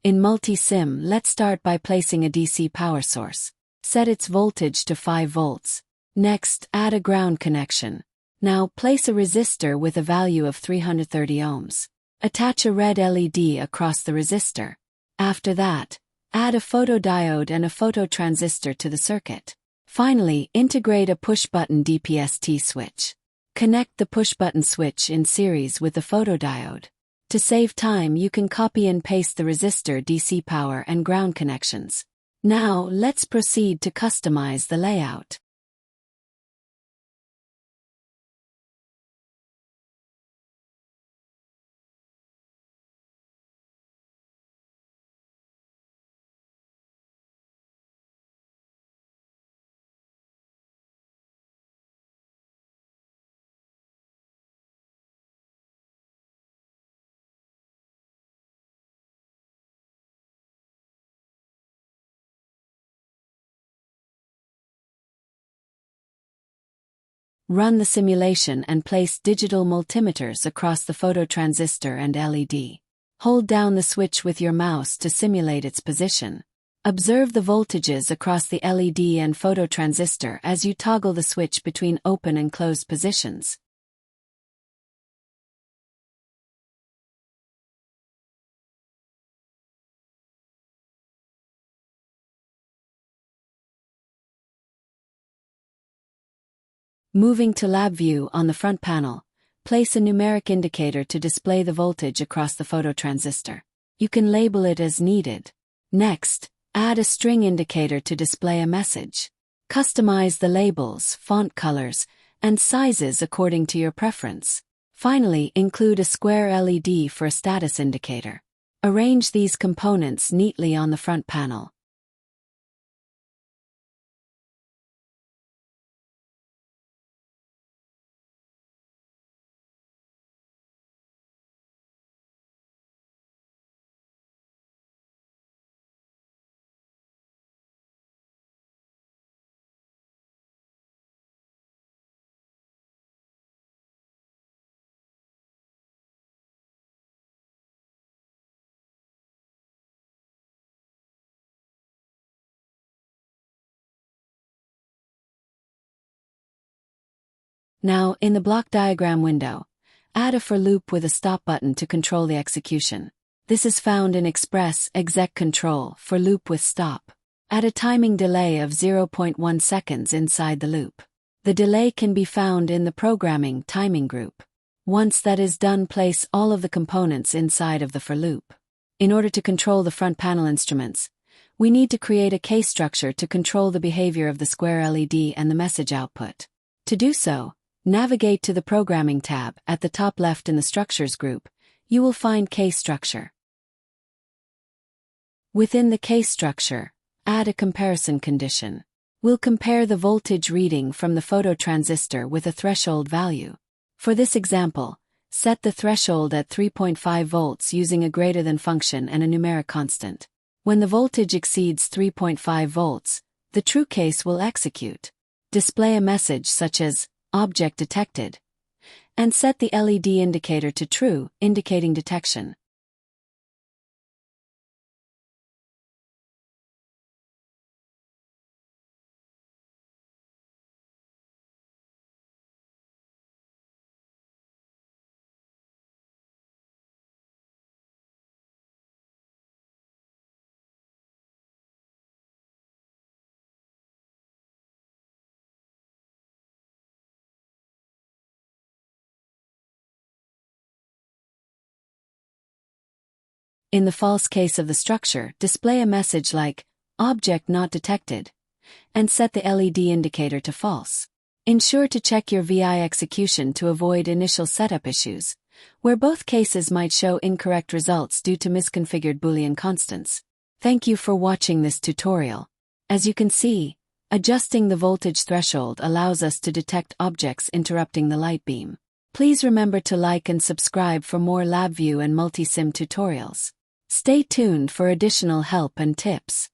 In Multisim, let's start by placing a DC power source. Set its voltage to 5 volts. Next, add a ground connection. Now, place a resistor with a value of 330 ohms. Attach a red LED across the resistor. After that, add a photodiode and a phototransistor to the circuit. Finally, integrate a push-button DPST switch. Connect the push-button switch in series with the photodiode. To save time, you can copy and paste the resistor, DC power, and ground connections. Now, let's proceed to customize the layout. Run the simulation and place digital multimeters across the phototransistor and LED. Hold down the switch with your mouse to simulate its position. Observe the voltages across the LED and phototransistor as you toggle the switch between open and closed positions. Moving to LabVIEW on the front panel, place a numeric indicator to display the voltage across the phototransistor. You can label it as needed. Next, add a string indicator to display a message. Customize the labels, font colors, and sizes according to your preference. Finally, include a square LED for a status indicator. Arrange these components neatly on the front panel. Now, in the block diagram window, add a for loop with a stop button to control the execution. This is found in Express Exec Control for loop with stop. Add a timing delay of 0.1 seconds inside the loop. The delay can be found in the Programming Timing group. Once that is done, place all of the components inside of the for loop. In order to control the front panel instruments, we need to create a case structure to control the behavior of the square LED and the message output. To do so, navigate to the Programming tab at the top left in the Structures group. You will find Case Structure. Within the case structure, add a comparison condition. We'll compare the voltage reading from the phototransistor with a threshold value. For this example, set the threshold at 3.5 volts using a greater than function and a numeric constant. When the voltage exceeds 3.5 volts, the true case will execute. Display a message such as Object detected, and set the LED indicator to true, indicating detection. In the false case of the structure, display a message like, Object not detected, and set the LED indicator to false. Ensure to check your VI execution to avoid initial setup issues, where both cases might show incorrect results due to misconfigured Boolean constants. Thank you for watching this tutorial. As you can see, adjusting the voltage threshold allows us to detect objects interrupting the light beam. Please remember to like and subscribe for more LabVIEW and Multisim tutorials. Stay tuned for additional help and tips.